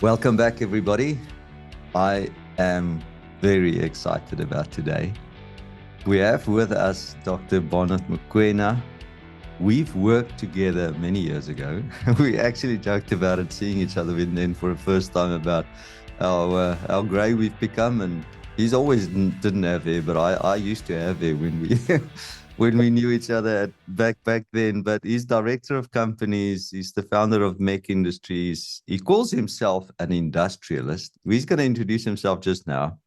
Welcome back, everybody. I am very excited about today. We have with us Dr. Barnard Mokwena. We've worked together many years ago. We actually joked about it, seeing each other then for the first time about how grey we've become. And he's always didn't have hair, but I used to have hair when we when we knew each other back then. But he's director of companies. He's the founder of Mech Industries. He calls himself an industrialist. He's going to introduce himself just now.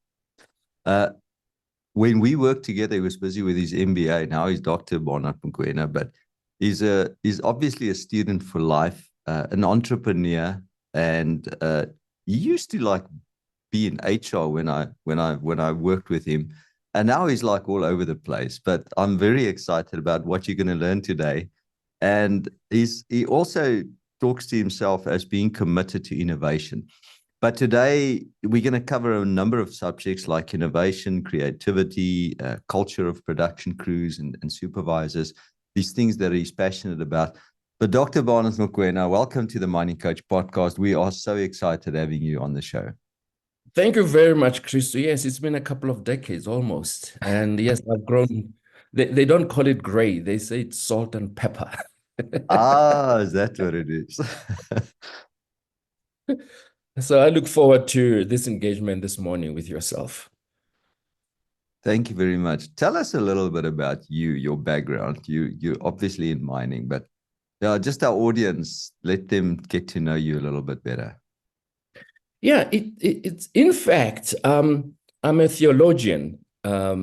When we worked together, he was busy with his MBA. Now he's Dr. Barnard Mokwena, but he's obviously a student for life, an entrepreneur, and he used to be in HR when I worked with him. And now he's all over the place. But I'm very excited about what you're going to learn today. And he also talks to himself as being committed to innovation. But today we're going to cover a number of subjects like innovation, creativity, culture of production crews and supervisors, these things that he's passionate about. But Dr. Barnard Mokwena, welcome to the Mining Coach podcast. We are so excited having you on the show. Thank you very much, Christo. Yes, it's been a couple of decades almost. And yes, I've grown. They don't call it gray. They say it's salt and pepper. Is that what it is? So I look forward to this engagement this morning with yourself. Thank you very much. Tell us a little bit about you, your background. You're obviously in mining, but just our audience, let them get to know you a little bit better. Yeah, it's in fact, I'm a theologian, a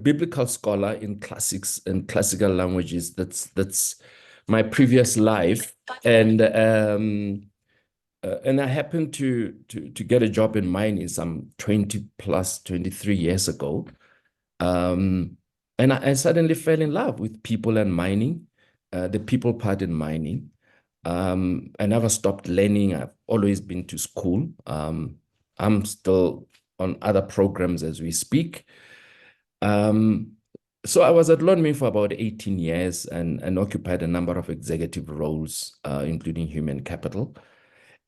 biblical scholar in classics and classical languages. That's my previous life, and I happened to get a job in mining some 23 years ago, and I suddenly fell in love with people and mining, the people part in mining. I never stopped learning. I've always been to school. I'm still on other programs as we speak. So I was at Lonmin for about 18 years and occupied a number of executive roles, including human capital,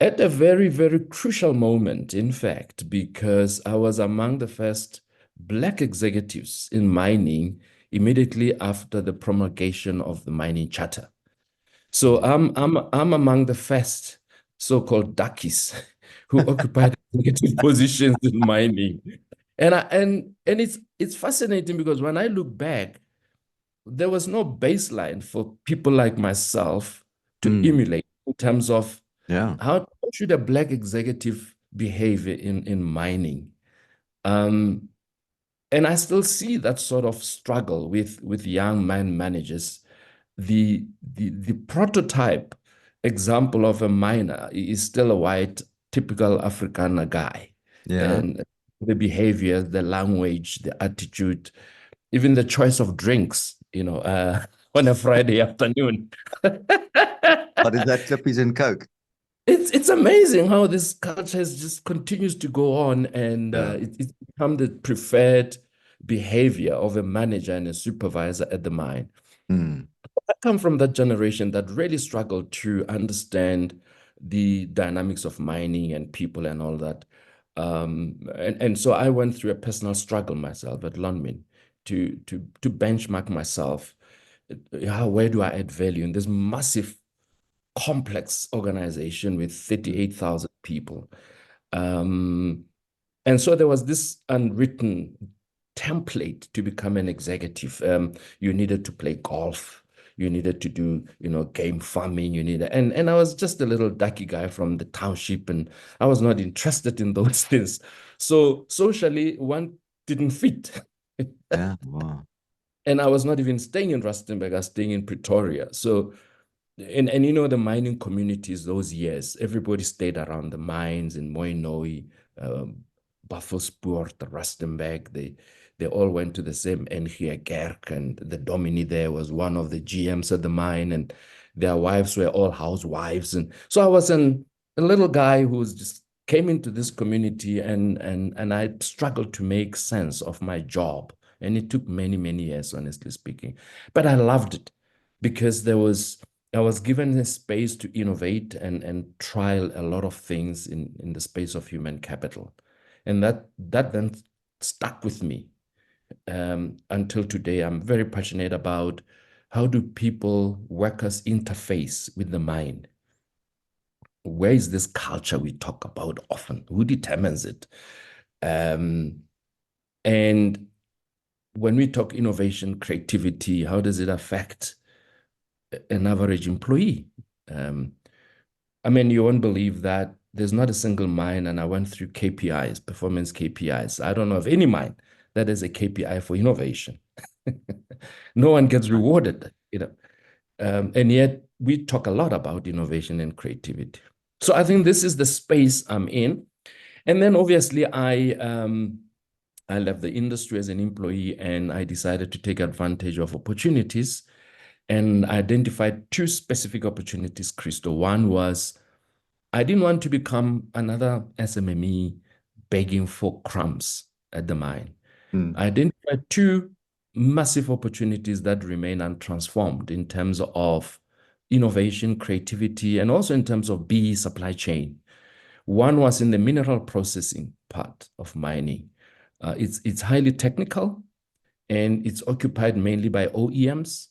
at a very, very crucial moment, in fact, because I was among the first Black executives in mining immediately after the promulgation of the mining charter. So I'm among the first so-called duckies who occupied executive positions in mining. And it's fascinating because when I look back, there was no baseline for people like myself to emulate in terms of how should a Black executive behave in mining. And I still see that sort of struggle with young mine managers. The prototype example of a miner is still a white, typical Afrikaner guy. Yeah. And the behavior, the language, the attitude, even the choice of drinks, on a Friday afternoon. What is that, Clippies and Coke? It's amazing how this culture just continues to go on, and it's become the preferred behavior of a manager and a supervisor at the mine. I come from that generation that really struggled to understand the dynamics of mining and people and all that. And so I went through a personal struggle myself at Lonmin to benchmark myself. Where do I add value in this massive, complex organization with 38,000 people? And so there was this unwritten template to become an executive. You needed to play golf. You needed to do, game farming. And I was just a little ducky guy from the township, and I was not interested in those things. So socially, one didn't fit. Yeah, wow. And I was not even staying in Rustenburg. I was staying in Pretoria. So, and the mining communities those years, everybody stayed around the mines in Mooinooi, Buffelspoort, Rustenburg. They all went to the same NG Kerk, and the Dominie there was one of the GMs at the mine, and their wives were all housewives. And so I was a little guy who just came into this community, and I struggled to make sense of my job. And it took many, many years, honestly speaking. But I loved it because there was I was given a space to innovate and trial a lot of things in the space of human capital. And that then stuck with me until today. I'm very passionate about how do people, workers, interface with the mind? Where is this culture we talk about often? Who determines it? And when we talk innovation, creativity, how does it affect an average employee? I mean, you won't believe that there's not a single mine, and I went through KPIs, performance KPIs. I don't know of any mine that is a KPI for innovation. No one gets rewarded, you know. And yet we talk a lot about innovation and creativity. So I think this is the space I'm in. And then obviously I left the industry as an employee, and I decided to take advantage of opportunities and identified two specific opportunities, Christo. One was I didn't want to become another SMME begging for crumbs at the mine. I identified two massive opportunities that remain untransformed in terms of innovation, creativity, and also in terms of BE supply chain. One was in the mineral processing part of mining. It's highly technical, and it's occupied mainly by OEMs,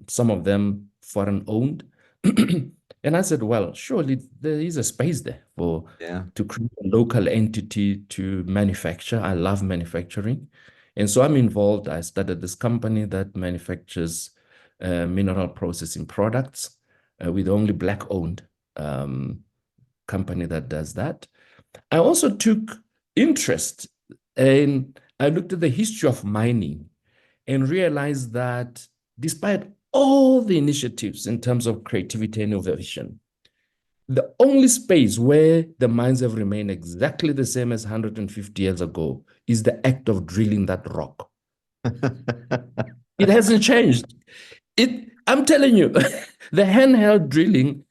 some of them foreign owned. And I said, well, surely there is a space there to create a local entity to manufacture. I love manufacturing. And so I'm involved. I started this company that manufactures mineral processing products with only black owned company that does that. I also took interest and I looked at the history of mining and realized that despite all the initiatives in terms of creativity and innovation, the only space where the mines have remained exactly the same as 150 years ago is the act of drilling that rock. It hasn't changed. I'm telling you, the handheld drilling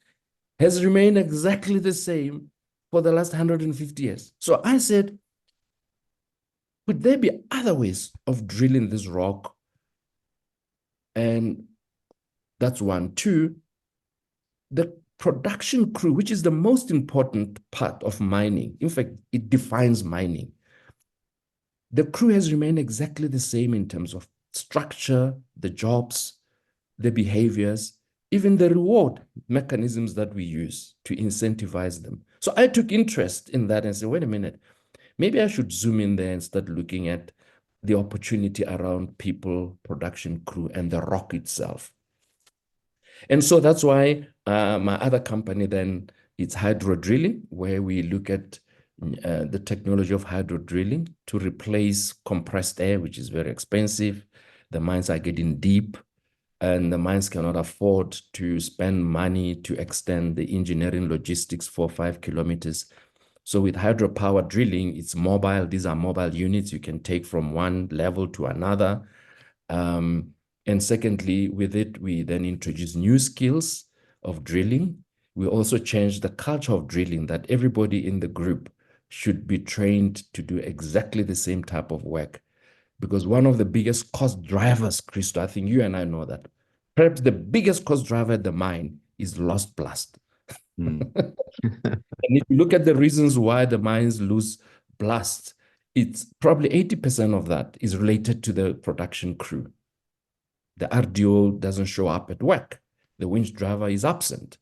has remained exactly the same for the last 150 years. So I said, could there be other ways of drilling this rock? And that's one. Two, the production crew, which is the most important part of mining. In fact, it defines mining. The crew has remained exactly the same in terms of structure, the jobs, the behaviors, even the reward mechanisms that we use to incentivize them. So I took interest in that and said, wait a minute, maybe I should zoom in there and start looking at the opportunity around people, production crew, and the rock itself. And so that's why my other company then, it's hydro drilling, where we look at the technology of hydro drilling to replace compressed air, which is very expensive. The mines are getting deep, and the mines cannot afford to spend money to extend the engineering logistics 4 or 5 kilometers. So with hydropower drilling, it's mobile. These are mobile units you can take from one level to another. And secondly, with it, we then introduce new skills of drilling. We also change the culture of drilling, that everybody in the group should be trained to do exactly the same type of work. Because one of the biggest cost drivers, Christo, I think you and I know that, perhaps the biggest cost driver at the mine is lost blast. And if you look at the reasons why the mines lose blast, it's probably 80% of that is related to the production crew. The RDO doesn't show up at work. The winch driver is absent.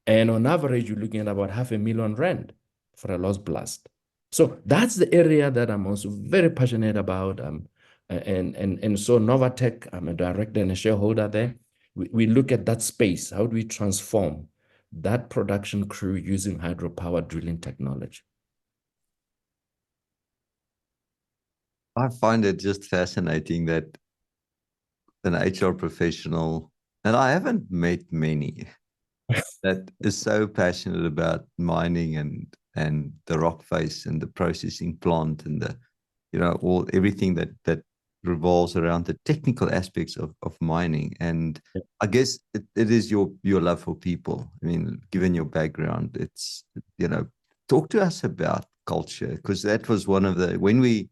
And on average, you're looking at about R500,000 for a lost blast. So that's the area that I'm also very passionate about. And so Novatech, I'm a director and a shareholder there. We look at that space. How do we transform that production crew using hydropower drilling technology? I find it just fascinating that an HR professional, and I haven't met many, that is so passionate about mining and the rock face and the processing plant and the, everything that revolves around the technical aspects of mining. And I guess it is your love for people. I mean, given your background, it's, talk to us about culture, because that was one of the, when we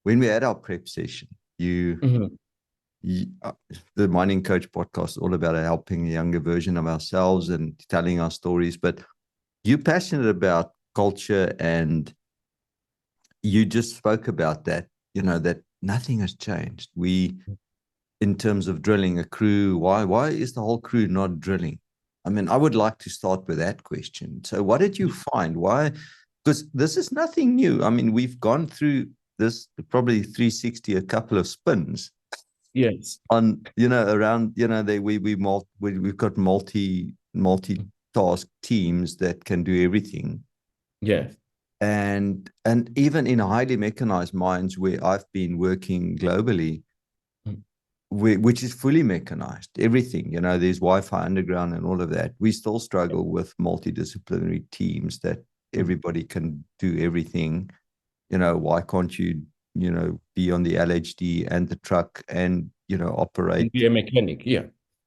had our prep session, you the Mining Coach podcast is all about helping a younger version of ourselves and telling our stories. But you're passionate about culture, and you just spoke about that, that nothing has changed. In terms of drilling a crew, why is the whole crew not drilling? I mean, I would like to start with that question. So what did you find? Why? Because this is nothing new. I mean, we've gone through this probably 360, a couple of spins Yes. on, around, we've got multi-task teams that can do everything. Yes. And even in highly mechanized mines where I've been working globally, which is fully mechanized, everything, there's Wi-Fi underground and all of that. We still struggle with multidisciplinary teams that everybody can do everything. Why can't you, be on the LHD and the truck and, operate? And be a mechanic, yeah.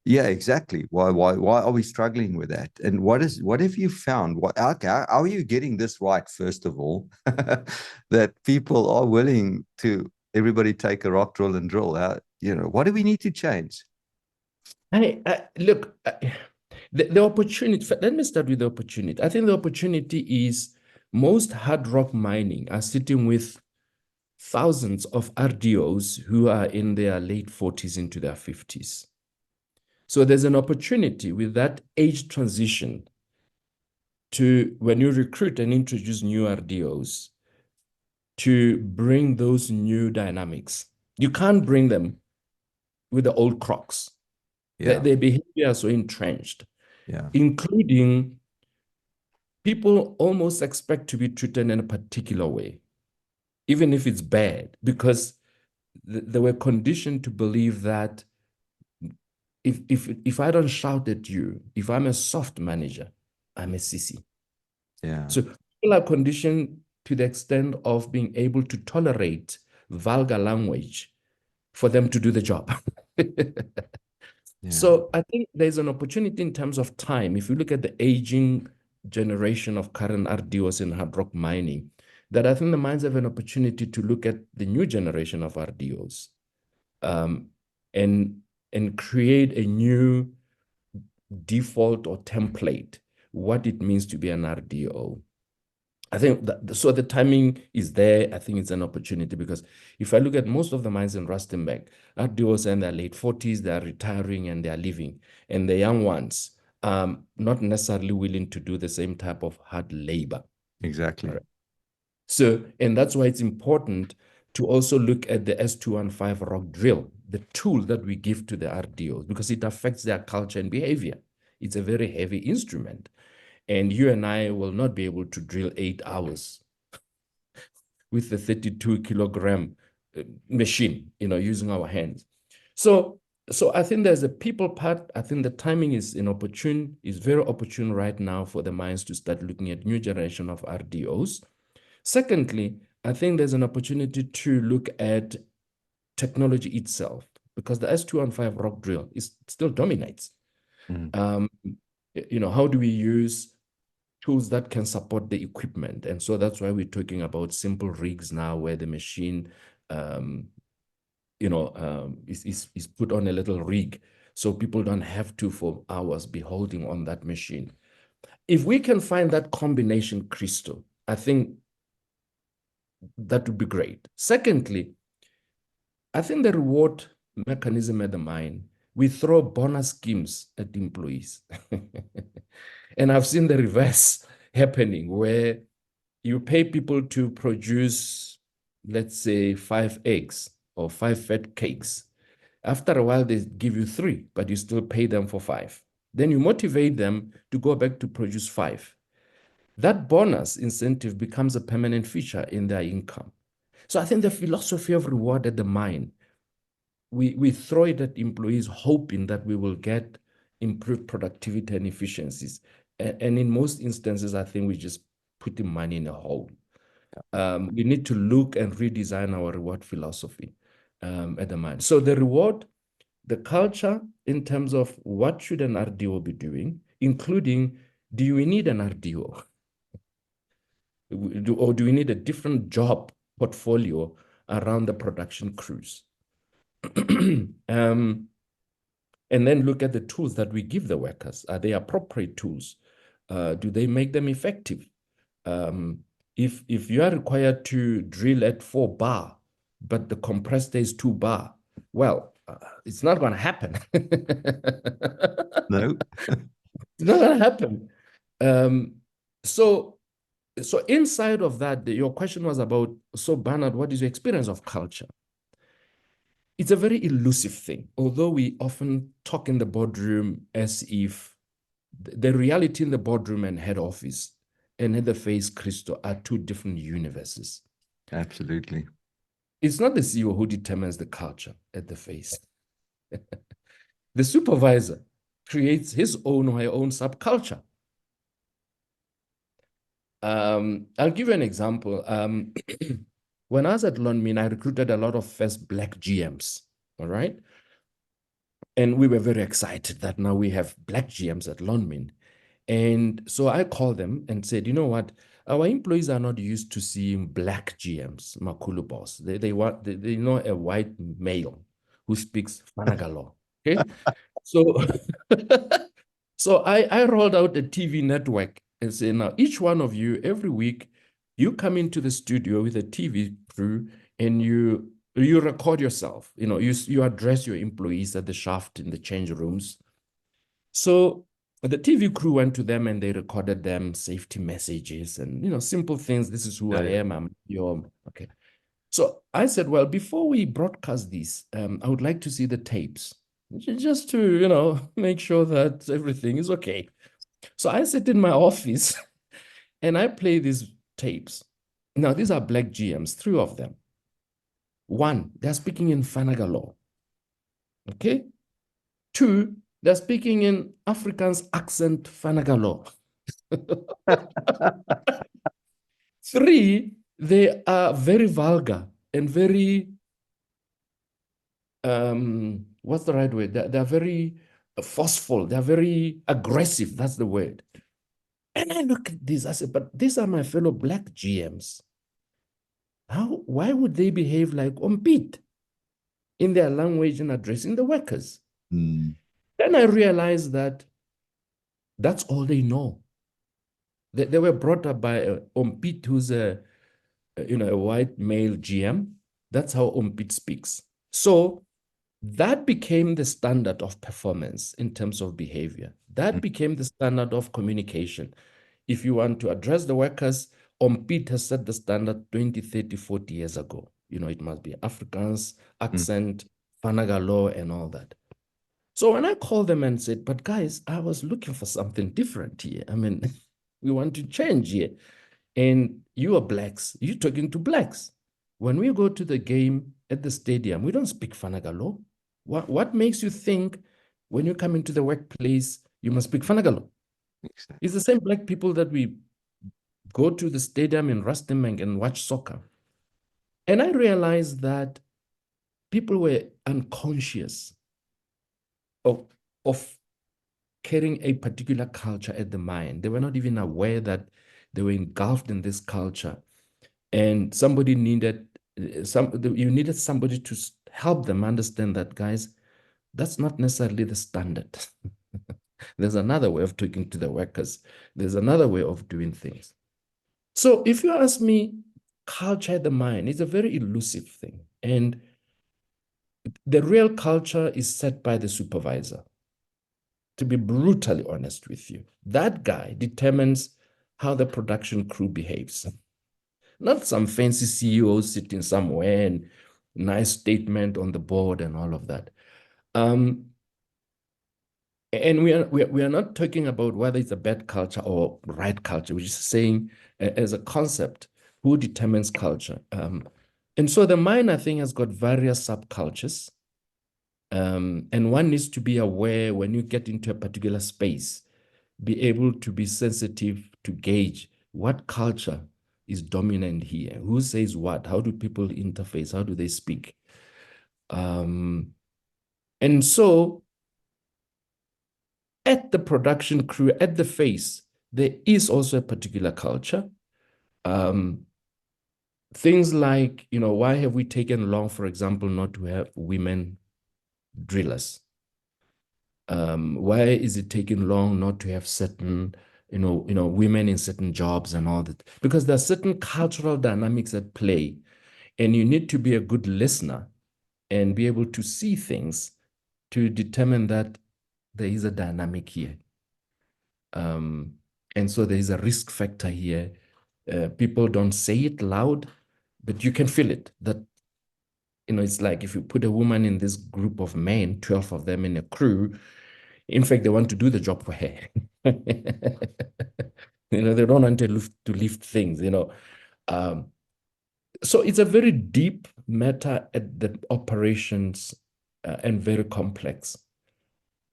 Yeah, exactly. Why are we struggling with that? And what have you found? How are you getting this right, first of all, that people are willing to everybody take a rock drill and drill? What do we need to change? Look, the opportunity, let me start with the opportunity. I think the opportunity is most hard rock mining are sitting with thousands of RDOs who are in their late 40s into their 50s. So there's an opportunity with that age transition to, when you recruit and introduce new RDOs, to bring those new dynamics. You can't bring them with the old crocs. Yeah. Their behavior is so entrenched, Yeah. including people almost expect to be treated in a particular way, even if it's bad, because they were conditioned to believe that if I don't shout at you, if I'm a soft manager, I'm a sissy. Yeah. So people are conditioned to the extent of being able to tolerate vulgar language for them to do the job. Yeah. So I think there's an opportunity in terms of time. If you look at the aging generation of current RDOs in hard rock mining, that I think the mines have an opportunity to look at the new generation of RDOs, and create a new default or template, what it means to be an RDO. I think that, so the timing is there. I think it's an opportunity, because if I look at most of the mines in Rustenburg, RDOs in their late 40s, they are retiring and they are leaving. And the young ones, not necessarily willing to do the same type of hard labor. Exactly. Right. So, and that's why it's important to also look at the S215 rock drill, the tool that we give to the RDOs, because it affects their culture and behavior. It's a very heavy instrument. And you and I will not be able to drill 8 hours with the 32 kilogram machine, using our hands. So I think there's a people part. I think the timing is very opportune right now for the mines to start looking at new generation of RDOs. Secondly, I think there's an opportunity to look at technology itself, because the S215 rock drill still dominates. How do we use tools that can support the equipment? And so that's why we're talking about simple rigs now, where the machine is put on a little rig, so people don't have to for hours be holding on that machine. If we can find that combination, Christo, I think that would be great. Secondly, I think the reward mechanism at the mine, we throw bonus schemes at employees. And I've seen the reverse happening, where you pay people to produce, let's say, 5 eggs or 5 fat cakes. After a while, they give you 3, but you still pay them for 5. Then you motivate them to go back to produce 5. That bonus incentive becomes a permanent feature in their income. So I think the philosophy of reward at the mine, we throw it at employees hoping that we will get improved productivity and efficiencies. And in most instances, I think we just putting money in a hole. We need to look and redesign our reward philosophy at the mine. So the reward, the culture in terms of what should an RDO be doing, including, do we need an RDO? Or do we need a different job portfolio around the production crews? And then look at the tools that we give the workers. Are they appropriate tools? Do they make them effective? If you are required to drill at 4 bar, but the compressor is 2 bar, well, it's not going to happen. No. It's not going to happen. Um, so, so inside of that, your question was about, so Barnard, what is your experience of culture? It's a very elusive thing, although we often talk in the boardroom as if the reality in the boardroom and head office and at the face Christo are two different universes. Absolutely. It's not the CEO who determines the culture at the face. The supervisor creates his own or her own subculture. I'll give you an example. When I was at Lonmin, I recruited a lot of first Black GMs, all right? And we were very excited that now we have Black GMs at Lonmin. And so I called them and said, you know what? Our employees are not used to seeing Black GMs, Makulu boss. They want, they know a white male who speaks Fanagalo, okay? So, so I rolled out a TV network and said, now each one of you, every week, you come into the studio with a TV crew and you record yourself. You know, you address your employees at the shaft in the change rooms. So the TV crew went to them and they recorded them safety messages and, you know, simple things. This is who I am. I'm your, okay. So I said, well, before we broadcast these, I would like to see the tapes just to, you know, make sure that everything is okay. So I sit in my office and I play these tapes. Now, these are Black GMs, 3 of them. 1, they're speaking in Fanagalo. Okay. 2, they're speaking in Afrikaans accent Fanagalo. 3, they are very vulgar and very, what's the right word? They're very forceful. They're very aggressive. That's the word. And I look at this, I said, but these are my fellow Black GMs. Why would they behave like Ompit in their language and addressing the workers? Mm. Then I realized that that's all they know. They were brought up by Ompit, who's a white male GM. That's how Ompit speaks. So that became the standard of performance in terms of behavior. That became the standard of communication. If you want to address the workers, Ompit has set the standard 20, 30, 40 years ago. You know, it must be Afrikaans, accent, Fanagalo, and all that. So when I called them and said, but guys, I was looking for something different here. I mean, we want to change here. And you are Blacks, you're talking to Blacks. When we go to the game at the stadium, we don't speak Fanagalo. What makes you think when you come into the workplace, you must speak Fanagalo? Exactly. It's the same Black people that we go to the stadium in Rustenburg and watch soccer. And I realized that people were unconscious of carrying a particular culture at the mind. They were not even aware that they were engulfed in this culture. And somebody needed, you needed somebody to help them understand that, guys, that's not necessarily the standard. There's another way of talking to the workers. There's another way of doing things. So if you ask me, culture at the mind is a very elusive thing. And the real culture is set by the supervisor. To be brutally honest with you, that guy determines how the production crew behaves. Not some fancy CEO sitting somewhere and nice statement on the board and all of that. And we are not talking about whether it's a bad culture or right culture. We're just saying, as a concept, who determines culture? And so the mind, I think, has got various subcultures. And one needs to be aware when you get into a particular space, be able to be sensitive to gauge what culture is dominant here. Who says what? How do people interface? How do they speak? And so at the production crew, at the face, there is also a particular culture. things like, why have we taken long, for example, not to have women drillers? Why is it taking long not to have certain, women in certain jobs and all that? Because there are certain cultural dynamics at play, and you need to be a good listener and be able to see things to determine that there is a dynamic here. And so there is a risk factor here. People don't say it loud, but you can feel it. That, it's like if you put a woman in this group of men, 12 of them in a crew, in fact, they want to do the job for her. They don't want to lift things, So it's a very deep matter at the operations and very complex.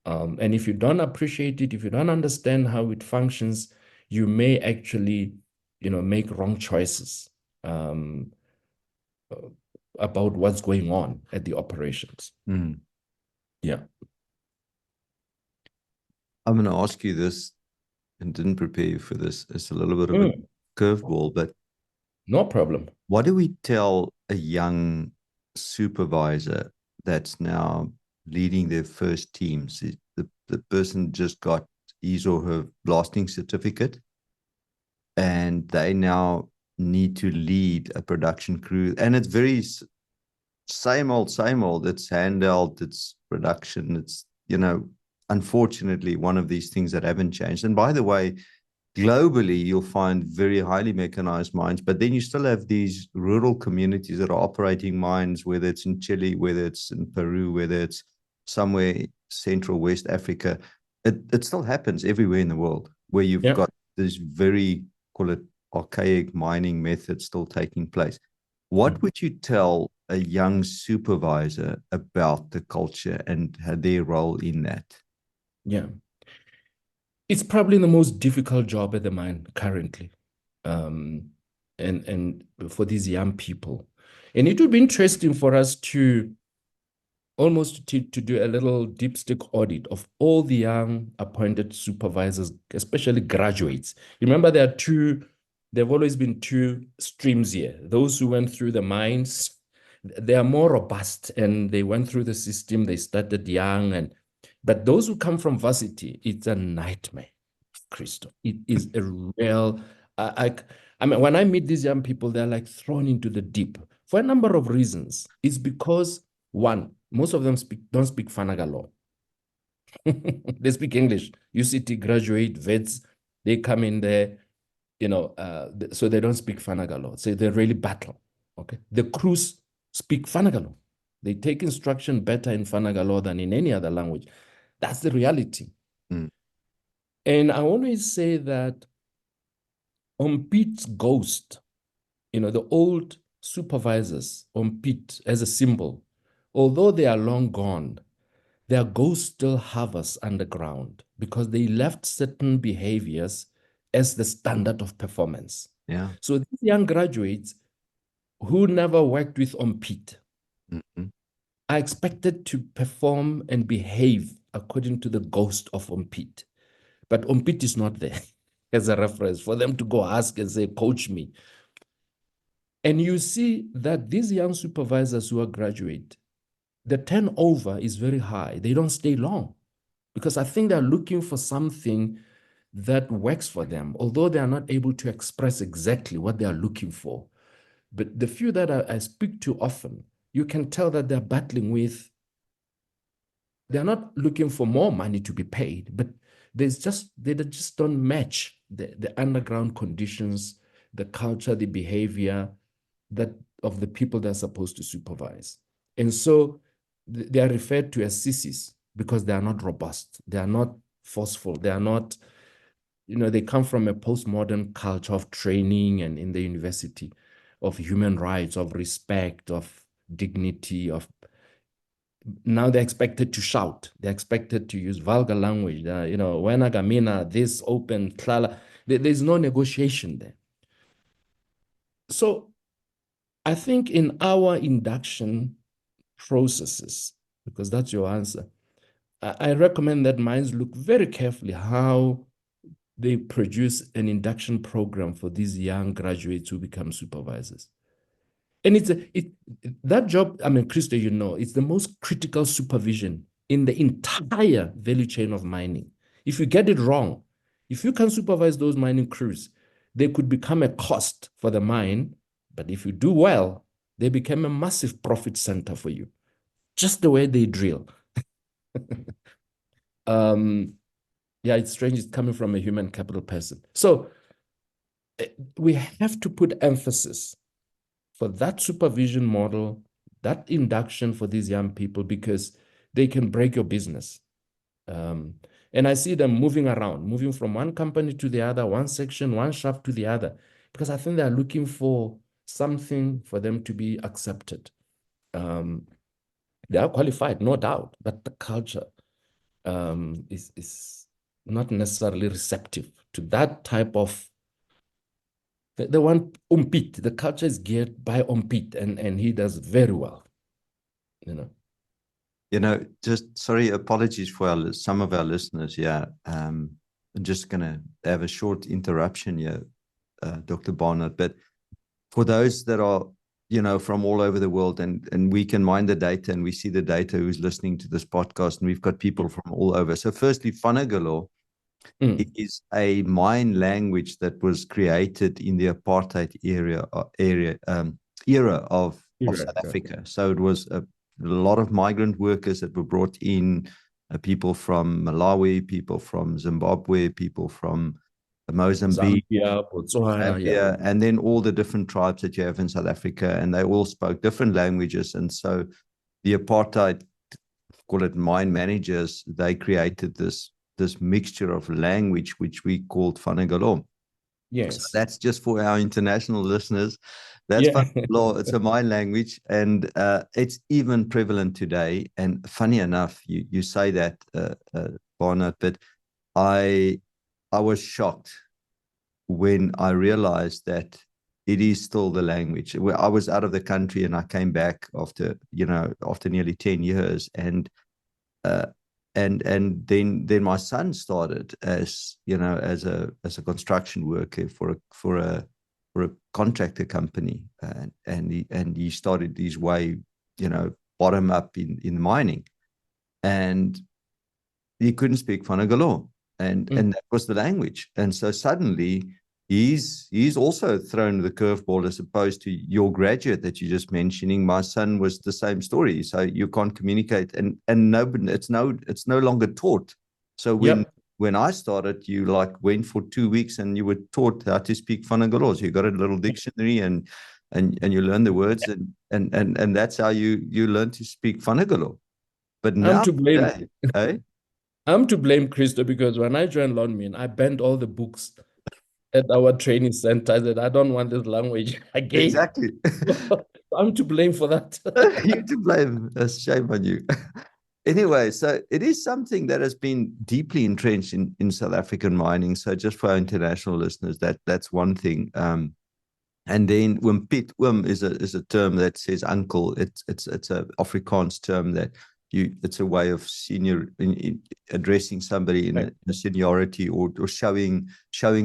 And if you don't appreciate it, if you don't understand how it functions, you may actually, make wrong choices about what's going on at the operations. Mm. Yeah. I'm going to ask you this, and didn't prepare you for this. It's a little bit of a curveball, but no problem. what do we tell a young supervisor that's now leading their first teams? The person just got his or her blasting certificate, and they now need to lead a production crew. And it's very same old, same old. It's handheld, it's production, it's, unfortunately, one of these things that haven't changed. And by the way, globally, you'll find very highly mechanized mines, but then you still have these rural communities that are operating mines, whether it's in Chile, whether it's in Peru, whether it's somewhere Central West Africa. It still happens everywhere in the world where you've got this very, call it archaic mining method still taking place. What would you tell a young supervisor about the culture and their role in that? Yeah. It's probably the most difficult job at the mine currently, and for these young people. And it would be interesting for us to almost to do a little dipstick audit of all the young appointed supervisors, especially graduates. Remember, there have always been two streams here. Those who went through the mines, they are more robust and they went through the system, they started young, but those who come from varsity, it's a nightmare, Christo. It is a real, I mean, when I meet these young people, they're like thrown into the deep for a number of reasons. It's because, one, most of them don't speak Fanagalo. They speak English. UCT graduate vets, they come in there, so they don't speak Fanagalo. So they really battle. Okay. The crews speak Fanagalo. They take instruction better in Fanagalo than in any other language. That's the reality. Mm. And I always say that on Pete's ghost, the old supervisors on Pete as a symbol, although they are long gone, their ghosts still have us underground because they left certain behaviors as the standard of performance. Yeah. So these young graduates who never worked with Pete are expected to perform and behave according to the ghost of Pete. But Pete is not there as a reference for them to go ask and say, coach me. And you see that these young supervisors who are graduate, the turnover is very high. They don't stay long because I think they're looking for something that works for them, although they are not able to express exactly what they are looking for. But the few that I speak to often, you can tell that they're battling with, they're not looking for more money to be paid, but they just don't match the underground conditions, the culture, the behavior that of the people they're supposed to supervise. And so they are referred to as sissies because they are not robust. They are not forceful. They are not, they come from a postmodern culture of training and in the university of human rights, of respect, of dignity, of now they're expected to shout. They're expected to use vulgar language. When Agamina, this open, klala, there's no negotiation there. So I think in our induction processes, because that's your answer, I recommend that mines look very carefully how they produce an induction program for these young graduates who become supervisors. And that job, I mean, Christo, you know, it's the most critical supervision in the entire value chain of mining. If you get it wrong, if you can supervise those mining crews, they could become a cost for the mine. But if you do well, they become a massive profit center for you, just the way they drill. Yeah, it's strange. It's coming from a human capital person. So we have to put emphasis for that supervision model, that induction for these young people, because they can break your business. And I see them moving around, moving from one company to the other, one section, one shaft to the other, because I think they're looking for something for them to be accepted. They are qualified, no doubt, but the culture is not necessarily receptive to that type of the one Umpit. The culture is geared by Umpit, and he does very well, you know. Just sorry, apologies for some of our listeners. Yeah, I'm just gonna have a short interruption here, Dr. Barnard. But for those that are, from all over the world, and we can mine the data, and we see the data who's listening to this podcast, and we've got people from all over. So, firstly, Fanagalo is a mine language that was created in the apartheid era of South Africa. So it was a lot of migrant workers that were brought in, people from Malawi, people from Zimbabwe, people from Mozambique, Zambia, Botswana, Zambia, and then all the different tribes that you have in South Africa, and they all spoke different languages. And so the apartheid, call it mine managers, they created this mixture of language, which we called Fanagalo. Yes. So that's just for our international listeners. That's Fanagalo. It's a mine language, and it's even prevalent today. And funny enough, you say that, Barnard, but I was shocked when I realized that it is still the language. I was out of the country and I came back after nearly 10 years, and then my son started as a construction worker for a contractor company, and he started his way, bottom up in mining, and he couldn't speak Fanagalo, and that was the language. And so suddenly he's also thrown the curveball, as opposed to your graduate that you're just mentioning. My son was the same story. So you can't communicate, and nobody, it's no longer taught. So when I started, you went for 2 weeks and you were taught how to speak Fanagalo. So you got a little dictionary and you learn the words, and that's how you learn to speak Fanagalo. But now I'm to blame. Today, eh? I'm to blame, Christo, because when I joined Lonmin, I banned all the books at our training center. I said, I don't want this language again. Exactly. I'm to blame for that. You're to blame. Shame on you. Anyway, so it is something that has been deeply entrenched in South African mining. So just for our international listeners, that's one thing. And then Wimpit is a term that says uncle. It's a Afrikaans term that it's a way of addressing somebody in a seniority, or showing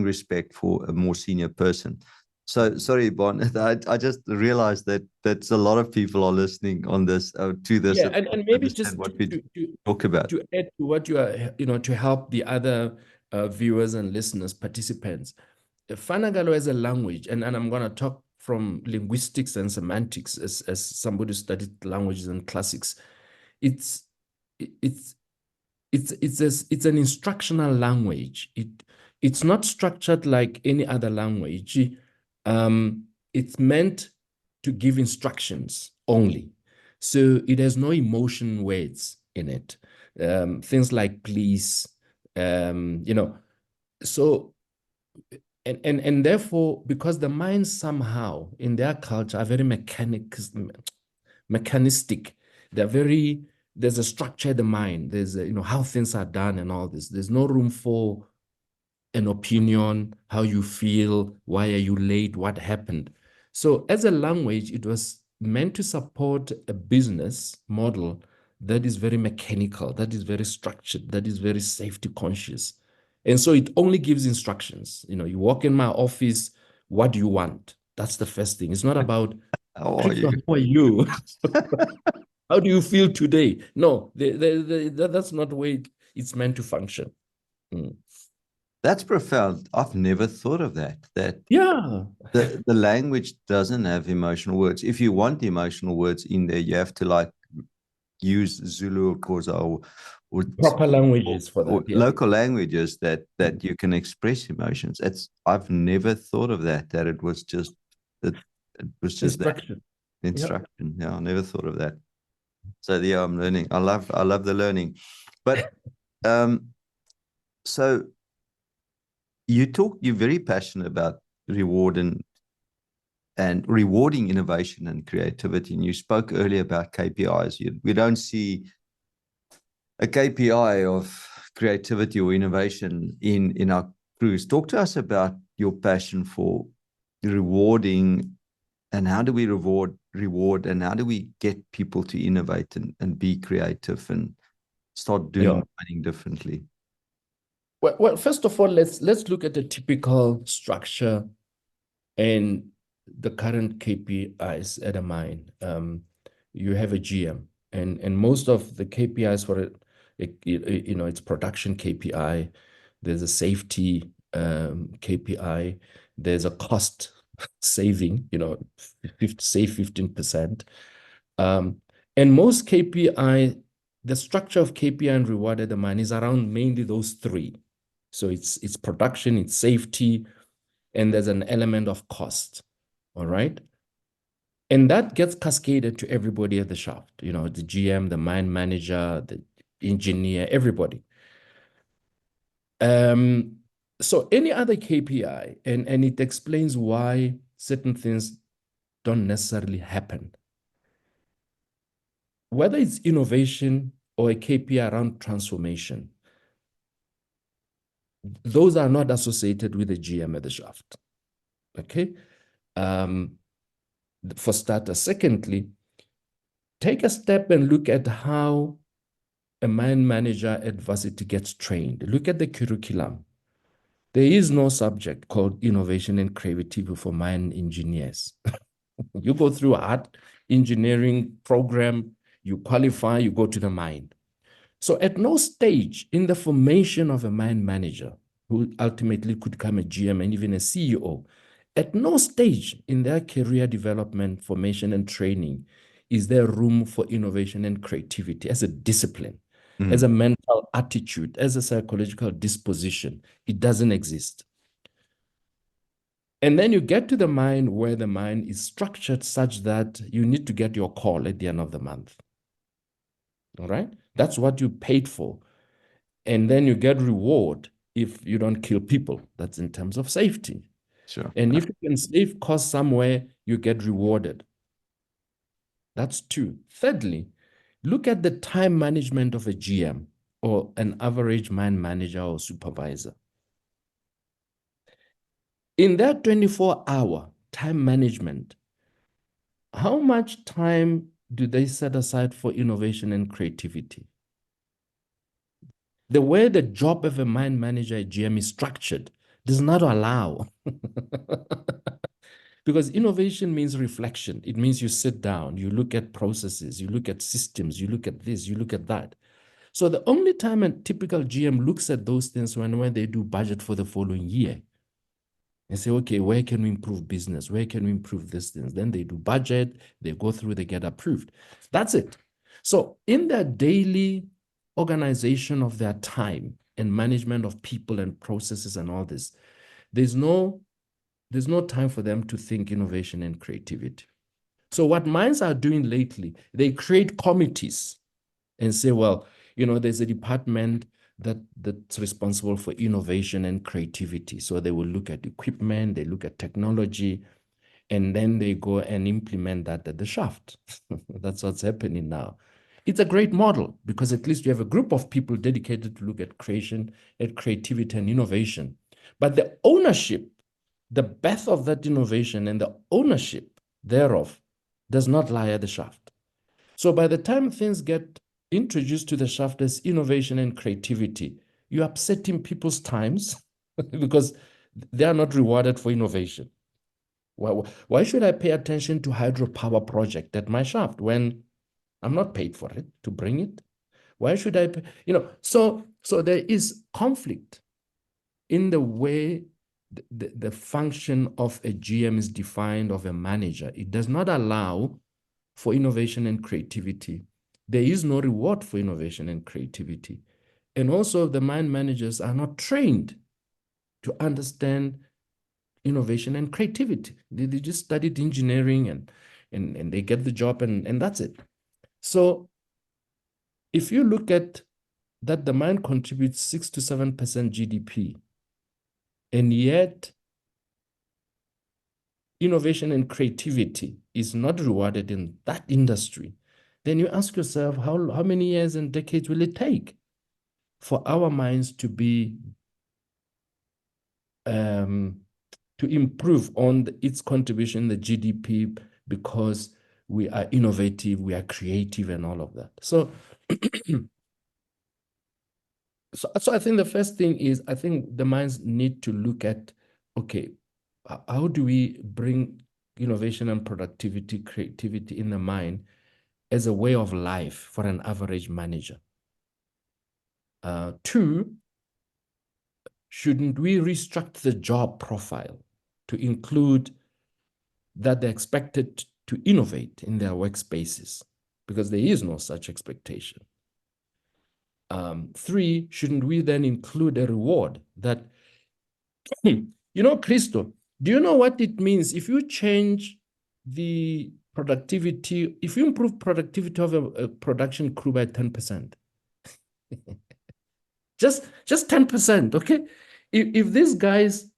respect for a more senior person. So sorry, Bon, I just realized that that's a lot of people are listening on this to this. Yeah, and maybe just what we talk about, to add to what you are, to help the other viewers and listeners, participants. Fanagalo as a language, and I'm going to talk from linguistics and semantics as somebody who studied languages and classics. It's an instructional language. It's not structured like any other language. It's meant to give instructions only. So it has no emotion words in it. Things like please, so and therefore, because the minds somehow in their culture are very mechanistic. There's a structure in the mind. There's how things are done and all this. There's no room for an opinion, how you feel, why are you late, what happened. So as a language, it was meant to support a business model that is very mechanical, that is very structured, that is very safety conscious. And so it only gives instructions. You walk in my office, what do you want? That's the first thing. It's not about How are Christo, you? how are you? How do you feel today? No, that's not the way it's meant to function. Mm. That's profound. I've never thought of that. That Yeah, the language doesn't have emotional words. If you want emotional words in there, you have to like use Zulu or Xhosa or, proper languages for or that. Yeah, local languages that you can express emotions. It's I've never thought of that. That it, it was just that instruction. Yeah. instruction. Yeah, I never thought of that. So yeah, I'm learning. I love the learning. But um, so you're very passionate about reward and rewarding innovation and creativity. And you spoke earlier about KPIs. We don't see a KPI of creativity or innovation in our crews. Talk to us about your passion for rewarding, and how do we reward and how do we get people to innovate and be creative and start Yeah. doing things differently. Well, first of all, let's look at the typical structure and the current KPIs at a mine. You have a GM, and most of the KPIs for it's production KPI. There's a safety KPI. There's a cost saving, save 15%. And most KPI, the structure of KPI and reward at the mine is around mainly those three. So it's production, it's safety, and there's an element of cost. All right. And that gets cascaded to everybody at the shaft, the GM, the mine manager, the engineer, everybody. So any other KPI, and it explains why certain things don't necessarily happen. Whether it's innovation or a KPI around transformation, those are not associated with the GM at the shaft. Okay. For starters. Secondly, take a step and look at how a mine manager at varsity gets trained. Look at the curriculum. There is no subject called innovation and creativity for mine engineers. You go through a hard engineering program, you qualify, you go to the mine. So at no stage in the formation of a mine manager, who ultimately could become a GM and even a CEO, at no stage in their career development, formation, and training is there room for innovation and creativity as a discipline, as a mental attitude, as a psychological disposition. It doesn't exist. And then you get to the mine where the mine is structured such that you need to get your call at the end of the month. All right? That's what you paid for. And then you get reward if you don't kill people. That's in terms of safety. Sure. And if you can save costs somewhere, you get rewarded. That's two. Thirdly, look at the time management of a GM or an average mine manager or supervisor. In that 24-hour time management, how much time do they set aside for innovation and creativity? The way the job of a mine manager at GM is structured does not allow. Because innovation means reflection. It means you sit down, you look at processes, you look at systems, you look at this, you look at that. So the only time a typical GM looks at those things when they do budget for the following year. They say, okay, where can we improve business? Where can we improve these things? Then they do budget, they go through, they get approved. That's it. So in their daily organization of their time and management of people and processes and all this, there's no time for them to think innovation and creativity. So what mines are doing lately, they create committees and say, well, there's a department that's responsible for innovation and creativity. So they will look at equipment, they look at technology, and then they go and implement that at the shaft. That's what's happening now. It's a great model because at least you have a group of people dedicated to look at creation, at creativity and innovation. But the ownership, the birth of that innovation and the ownership thereof does not lie at the shaft. So by the time things get introduced to the shaft as innovation and creativity, you're upsetting people's times because they are not rewarded for innovation. Why should I pay attention to hydropower project at my shaft when I'm not paid for it to bring it? Why should I pay? So there is conflict in the way the function of a GM is defined, of a manager. It does not allow for innovation and creativity. There is no reward for innovation and creativity. And also the mine managers are not trained to understand innovation and creativity. They just studied engineering and they get the job and that's it. So if you look at that, the mine contributes 6 to 7% GDP, and yet innovation and creativity is not rewarded in that industry, then you ask yourself, how many years and decades will it take for our mines to be to improve on its contribution, the GDP, because we are innovative, we are creative, and all of that. So, so I think the first thing is, I think the mines need to look at, okay, how do we bring innovation and productivity, creativity in the mine as a way of life for an average manager? Two, shouldn't we restructure the job profile to include that they're expected to innovate in their workspaces? Because there is no such expectation. Three, shouldn't we then include a reward that, Christo, do you know what it means if you change the productivity, if you improve productivity of a production crew by 10%? just 10%, okay? If these guys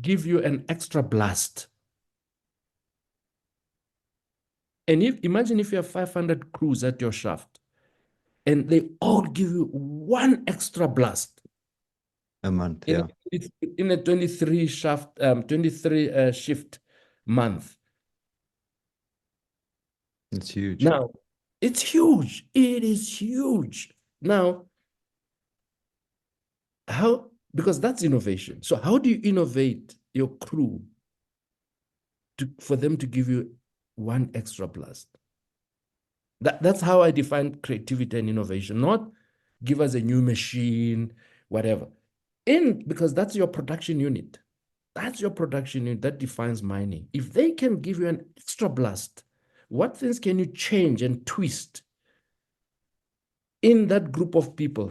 give you an extra blast, and imagine if you have 500 crews at your shaft and they all give you one extra blast a month, in a 23 shift month. It's huge. Now, it's huge. It is huge. Now, because that's innovation. So how do you innovate your crew for them to give you one extra blast? That's how I define creativity and innovation, not give us a new machine, whatever. Because that's your production unit. That's your production unit that defines mining. If they can give you an extra blast, what things can you change and twist in that group of people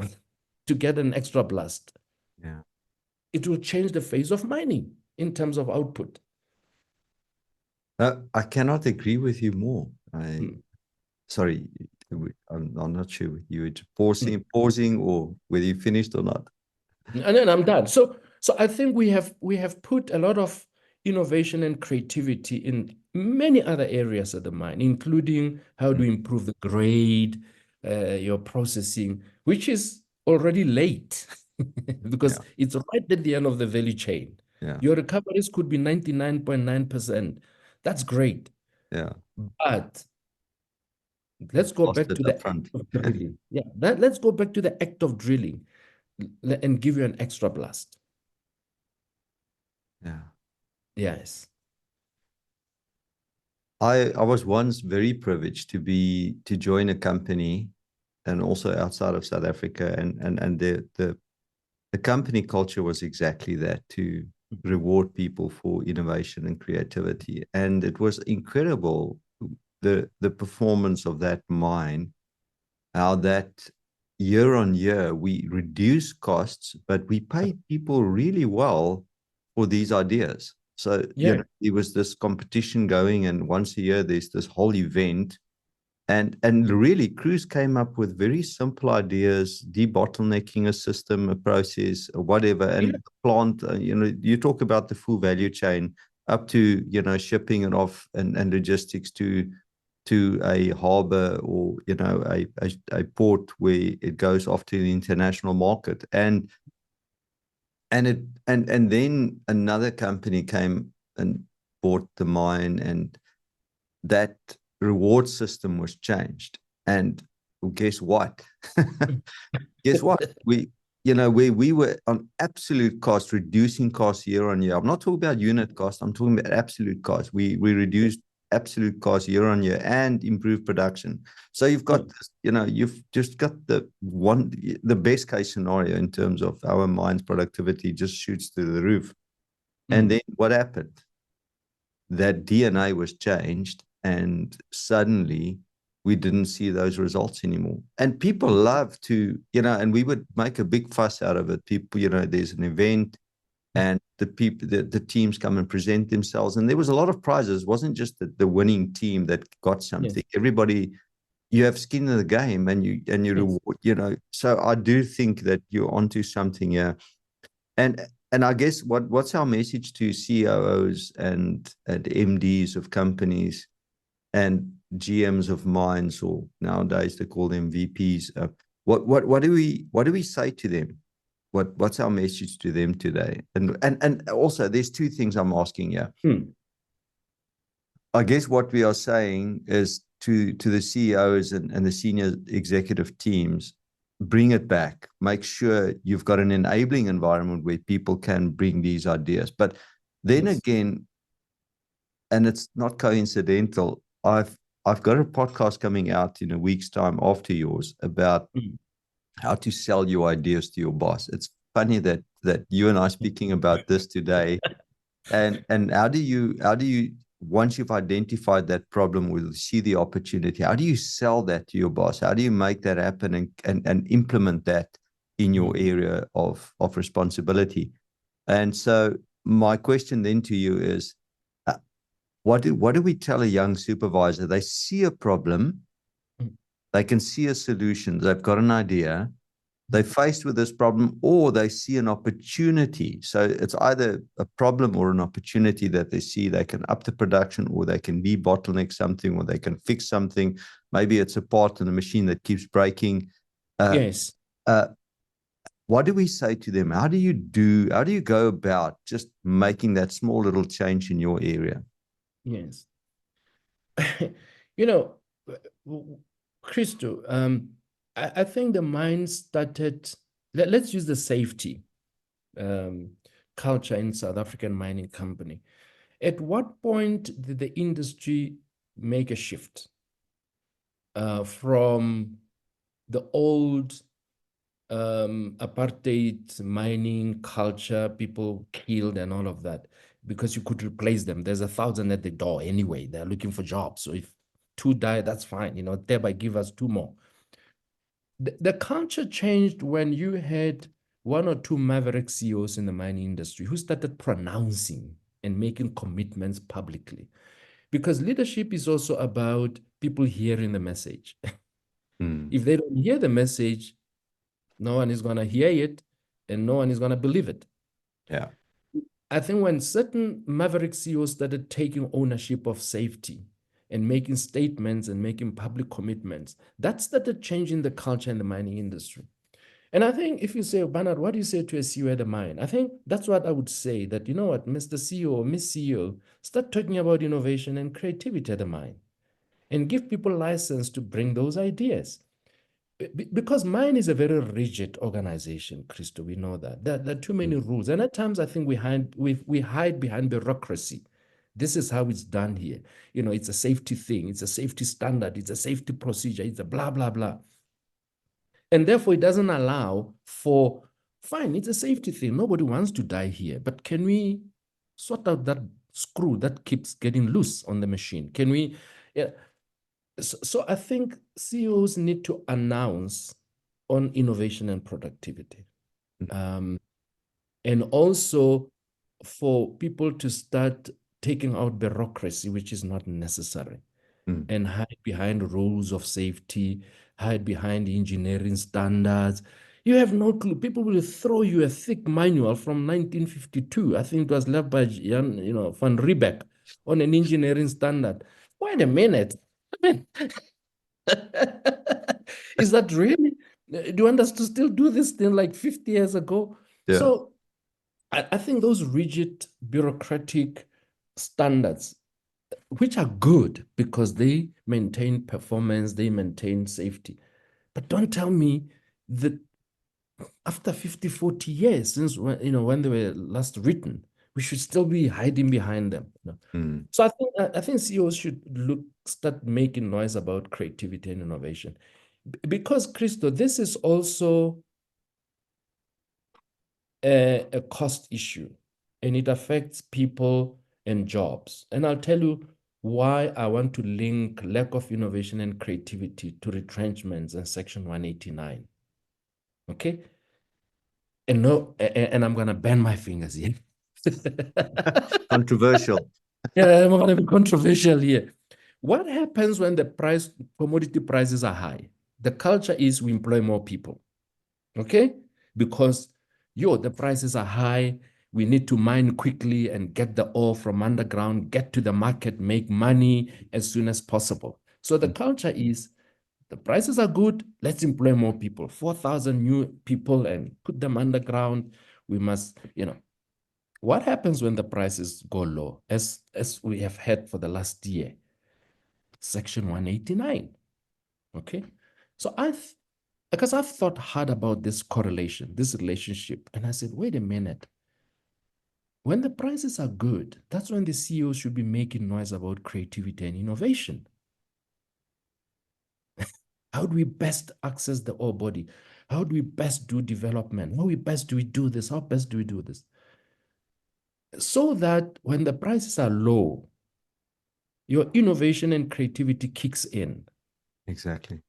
to get an extra blast? Yeah. It will change the face of mining in terms of output. I cannot agree with you more. Sorry, I'm not sure whether you were pausing or whether you finished or not. And then I'm done. So I think we have put a lot of innovation and creativity in many other areas of the mine, including how to improve the grade, your processing, which is already late because it's right at the end of the value chain. Your recoveries could be 99.9%. That's great. Yeah. But let's go back to the act of drilling. Yeah, let's go back to the act of drilling and give you an extra blast. Yeah. Yes. I was once very privileged to join a company, and also outside of South Africa, and the company culture was exactly that, to reward people for innovation and creativity. And it was incredible, the performance of that mine, how that year on year we reduce costs, but we pay people really well for these ideas. So there was this competition going, and once a year there's this whole event, and really crews came up with very simple ideas, debottlenecking a system, a process, or whatever, and the plant. You talk about the full value chain up to shipping it off and logistics to a harbor, or a port where it goes off to the international market, and then another company came and bought the mine, and that reward system was changed. And guess what? where we were on absolute cost, reducing costs year on year. I'm not talking about unit cost. I'm talking about absolute cost. We reduced absolute cost year on year and improved production. So you've got this, you've just got the best case scenario in terms of our mine's productivity just shoots through the roof. And then what happened? That DNA was changed, and suddenly we didn't see those results anymore. And people love to, and we would make a big fuss out of it. People, there's an event and the teams come and present themselves. And there was a lot of prizes. It wasn't just the winning team that got something. Yes. Everybody, you have skin in the game and you yes. reward, So I do think that you're onto something here. And I guess what's our message to CEOs and MDs of companies and GMs of mines, or nowadays they call them VPs? What do we say to them? What's our message to them today? And also, there's two things I'm asking you. I guess what we are saying is to the CEOs and the senior executive teams, bring it back. Make sure you've got an enabling environment where people can bring these ideas. But then yes. again, and it's not coincidental, I've got a podcast coming out in a week's time after yours about how to sell your ideas to your boss. It's funny that you and I are speaking about this today. And how do you once you've identified that problem, we'll see the opportunity. How do you sell that to your boss? How do you make that happen and implement that in your area of responsibility? And so my question then to you is, what do we tell a young supervisor? They see a problem, they can see a solution, they've got an idea, they're faced with this problem, or they see an opportunity. So it's either a problem or an opportunity that they see. They can up the production, or they can debottleneck something, or they can fix something. Maybe it's a part in the machine that keeps breaking. Yes. What do we say to them? How do you go about just making that small little change in your area? Yes. Christo, I think the mine started, let's use the safety culture in South African mining company. At what point did the industry make a shift from the old apartheid mining culture, people killed and all of that, because you could replace them? There's 1,000 at the door anyway. They're looking for jobs. So if 2 die, that's fine. Thereby give us 2 more. The culture changed when you had 1 or 2 maverick CEOs in the mining industry who started pronouncing and making commitments publicly. Because leadership is also about people hearing the message. If they don't hear the message, no one is going to hear it and no one is going to believe it. Yeah. I think when certain maverick CEOs started taking ownership of safety and making statements and making public commitments, that started changing the culture in the mining industry. And I think if you say, Barnard, what do you say to a CEO at a mine? I think that's what I would say, that, you know what, Mr. CEO or Miss CEO, start talking about innovation and creativity at the mine and give people license to bring those ideas. Because mine is a very rigid organization, Christo, we know that. There are too many rules. And at times, I think we hide behind bureaucracy. This is how it's done here. It's a safety thing. It's a safety standard. It's a safety procedure. It's a blah, blah, blah. And therefore, it doesn't allow for, fine, it's a safety thing. Nobody wants to die here. But can we sort out that screw that keeps getting loose on the machine? Can we? Yeah. So I think CEOs need to announce on innovation and productivity. And also for people to start taking out bureaucracy, which is not necessary, and hide behind rules of safety, hide behind engineering standards. You have no clue. People will throw you a thick manual from 1952. I think it was left by Jan, van Riebeck, on an engineering standard. Wait a minute. I mean, is that really? Do you want us to still do this thing like 50 years ago? Yeah. So I think those rigid bureaucratic standards, which are good because they maintain performance, they maintain safety. But don't tell me that after 50, 40 years since when they were last written, we should still be hiding behind them. So I think CEOs should start making noise about creativity and innovation. Because, Christo, this is also a cost issue, and it affects people and jobs. And I'll tell you why I want to link lack of innovation and creativity to retrenchments and Section 189. Okay? And I'm gonna bend my fingers here. Controversial. Yeah, I'm gonna be controversial here. What happens when the commodity prices are high? The culture is we employ more people. Okay? Because the prices are high. We need to mine quickly and get the ore from underground, get to the market, make money as soon as possible. So the culture is the prices are good, let's employ more people, 4,000 new people and put them underground. We must, what happens when the prices go low, as we have had for the last year? Section 189. Okay. So because I've thought hard about this correlation, this relationship, and I said, wait a minute. When the prices are good, that's when the CEO should be making noise about creativity and innovation. How do we best access the ore body? How do we best do development? How best do we do this? How best do we do this? So that when the prices are low, your innovation and creativity kicks in. Exactly.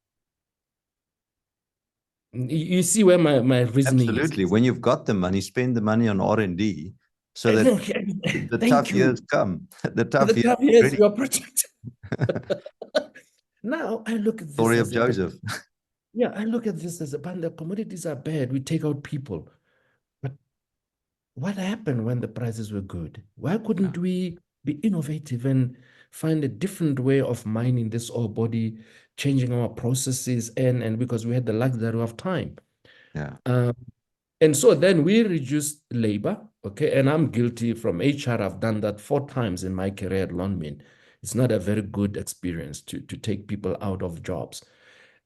You see where my reasoning is? Absolutely. When you've got the money, spend the money on R&D so that the Thank tough you. years come. The tough The years tough years, ready. you are protected. Now I look at this Story of as Joseph. I look at this as when the commodities are bad, we take out people. But what happened when the prices were good? Why couldn't we be innovative and find a different way of mining this ore body, changing our processes, and because we had the luxury of time. Yeah. And so then we reduced labor, okay? And I'm guilty from HR. I've done that 4 times in my career at Lonmin. It's not a very good experience to take people out of jobs.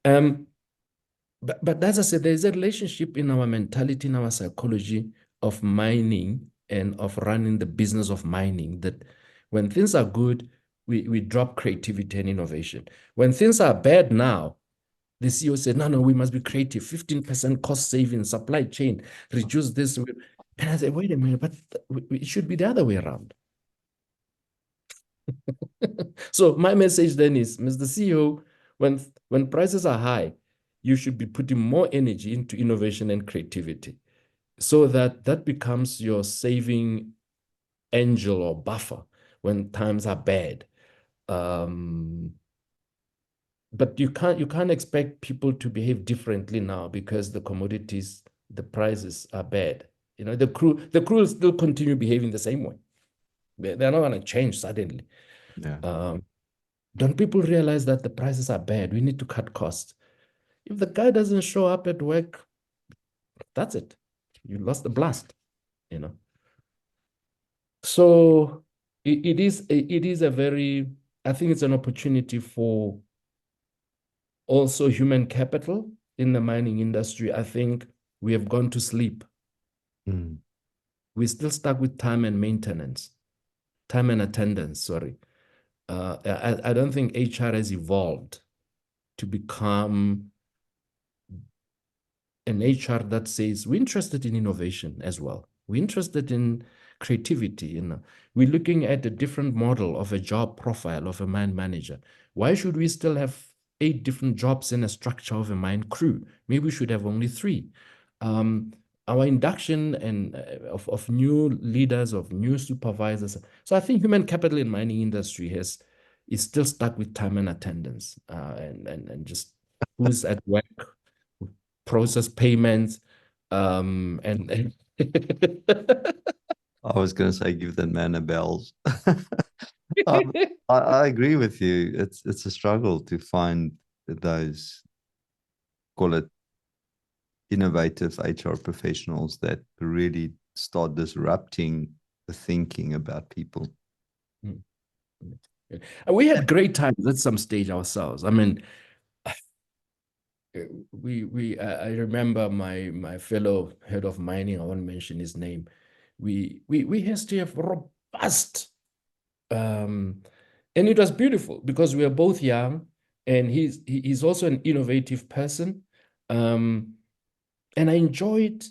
But as I said, there's a relationship in our mentality, in our psychology of mining and of running the business of mining, that when things are good, we drop creativity and innovation. When things are bad now, the CEO said, no, we must be creative, 15% cost saving, supply chain, reduce this. And I said, wait a minute, but it should be the other way around. So my message then is, Mr. CEO, when prices are high, you should be putting more energy into innovation and creativity so that becomes your saving angel or buffer when times are bad. But you can't expect people to behave differently now because the commodities, the prices are bad. The crew will still continue behaving the same way. They're not going to change suddenly. Yeah. Don't people realize that the prices are bad? We need to cut costs. If the guy doesn't show up at work, that's it. You lost the blast, So it is a very, I think it's an opportunity for also human capital in the mining industry. I think we have gone to sleep. We're still stuck with time and attendance, sorry. I don't think HR has evolved to become an HR that says we're interested in innovation as well. We're interested in creativity. We're looking at a different model of a job profile of a mine manager. Why should we still have 8 different jobs in a structure of a mine crew? Maybe we should have only 3. Our induction and of new leaders, of new supervisors. So I think human capital in mining industry is still stuck with time and attendance, and just who's at work, process payments, and I was going to say, give that man a bells. I agree with you. It's a struggle to find those, call it, innovative HR professionals that really start disrupting the thinking about people. And we had great times at some stage ourselves. I mean, I remember my fellow head of mining, I won't mention his name. We has to have robust, and it was beautiful because we are both young, and he's also an innovative person. And I enjoyed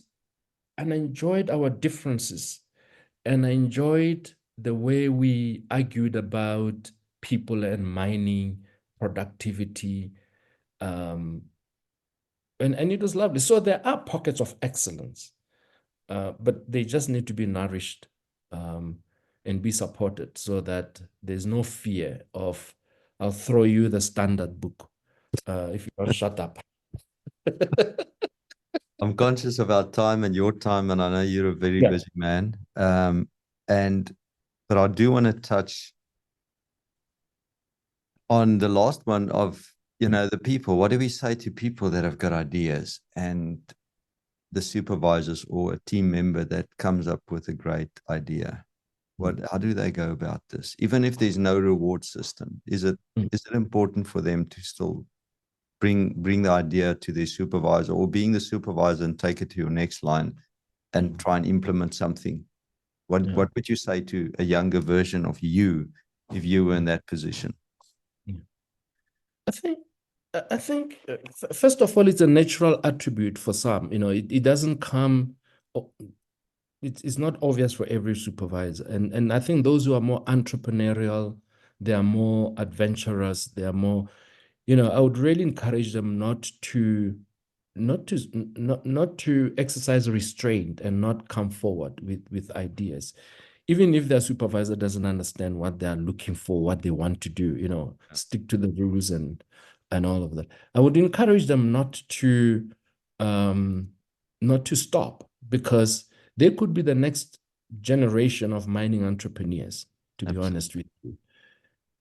our differences, and I enjoyed the way we argued about people and mining, productivity, and it was lovely. So there are pockets of excellence, but they just need to be nourished, and be supported so that there's no fear of, I'll throw you the standard book if you don't shut up. I'm conscious of our time and your time, and I know you're a very Yeah. busy man. But I do want to touch on the last one of, the people. What do we say to people that have got ideas and the supervisors or a team member that comes up with a great idea? How do they go about this? Even if there's no reward system, is it important for them to still bring the idea to their supervisor, or being the supervisor and take it to your next line and try and implement something? What would you say to a younger version of you if you were in that position? I think first of all, it's a natural attribute for some. It doesn't come. It's not obvious for every supervisor, and I think those who are more entrepreneurial, they are more adventurous, they are more. I would really encourage them not to exercise restraint and not come forward with ideas, even if their supervisor doesn't understand what they are looking for, what they want to do. Stick to the rules and all of that. I would encourage them not to stop, because they could be the next generation of mining entrepreneurs, to be honest with you.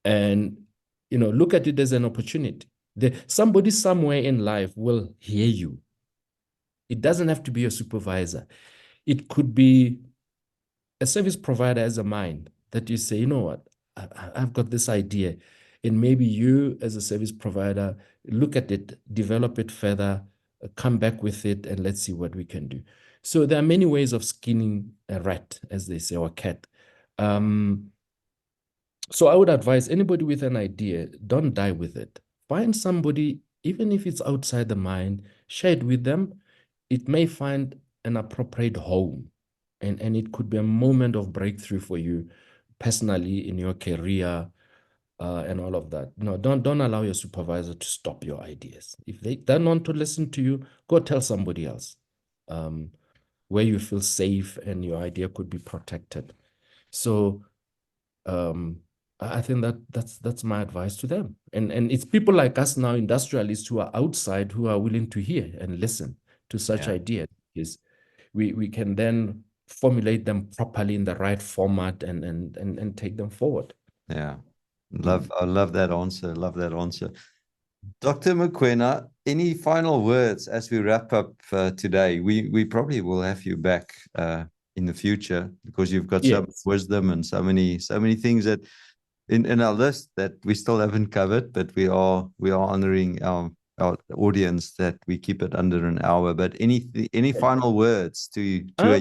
And look at it as an opportunity. Somebody somewhere in life will hear you. It doesn't have to be a supervisor. It could be a service provider as a mine that you say, you know what, I've got this idea. And maybe you as a service provider, look at it, develop it further, come back with it, and let's see what we can do. So there are many ways of skinning a rat, as they say, or a cat. So I would advise anybody with an idea, don't die with it. Find somebody, even if it's outside the mine, share it with them. It may find an appropriate home, and it could be a moment of breakthrough for you personally in your career, and all of that. No, don't allow your supervisor to stop your ideas. If they don't want to listen to you, go tell somebody else, where you feel safe and your idea could be protected. So I think that's my advice to them. And it's people like us now, industrialists, who are outside, who are willing to hear and listen to such ideas. Is we can then formulate them properly in the right format and take them forward. Yeah. I love that answer. Love that answer. Dr. Mokwena, any final words as we wrap up today? We probably will have you back in the future, because you've got so much wisdom and so many things that in our list that we still haven't covered, but we are honoring our audience that we keep it under an hour. But any final words to a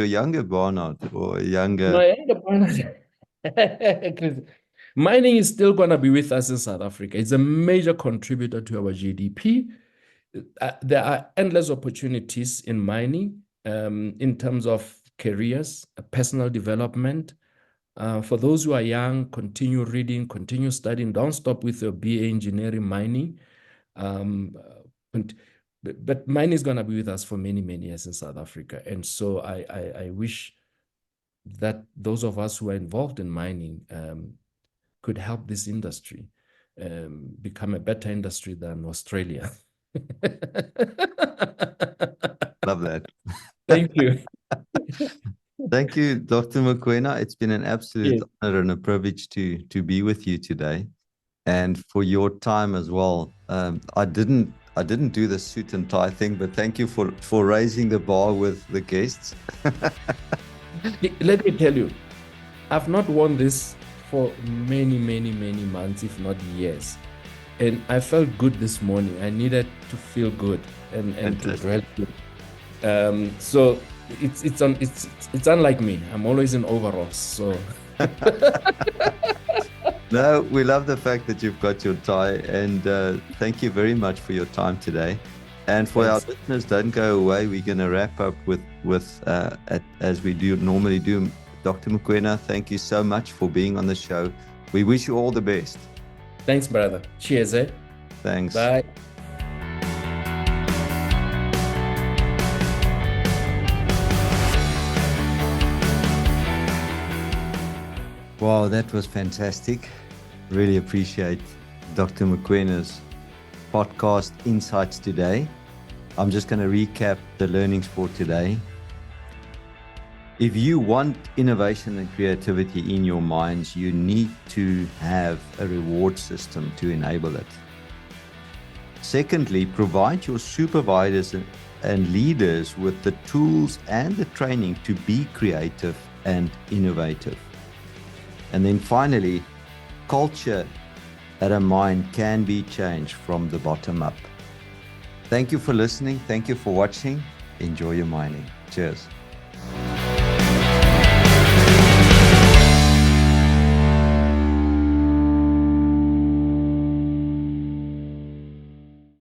younger Barnard, or a younger? No, younger Barnard. Mining is still going to be with us in South Africa. It's a major contributor to our GDP. There are endless opportunities in mining, in terms of careers, personal development. For those who are young, continue reading, continue studying. Don't stop with your BA engineering mining. But mining is going to be with us for many, many years in South Africa. And so I wish that those of us who are involved in mining could help this industry become a better industry than Australia. Love that. Thank you. Thank you, Dr. Mokwena. It's been an absolute honor and a privilege to be with you today, and for your time as well. I didn't do the suit and tie thing, but thank you for raising the bar with the guests. Let me tell you, I've not worn this for many, many, many months, if not years. And I felt good this morning. I needed to feel good and to Fantastic. really good. So it's unlike me. I'm always in overalls. So No, we love the fact that you've got your tie, and thank you very much for your time today. And for our thanks. listeners, don't go away. We're going to wrap up with as we do normally do. Dr. Mokwena, thank you so much for being on the show. We wish you all the best. Thanks, brother. Cheers, eh? Thanks. Bye. Wow, that was fantastic. Really appreciate Dr. Mokwena's podcast insights today. I'm just going to recap the learnings for today. If you want innovation and creativity in your minds, you need to have a reward system to enable it. Secondly, provide your supervisors and leaders with the tools and the training to be creative and innovative. And then finally, culture at a mine can be changed from the bottom up. Thank you for listening. Thank you for watching. Enjoy your mining. Cheers.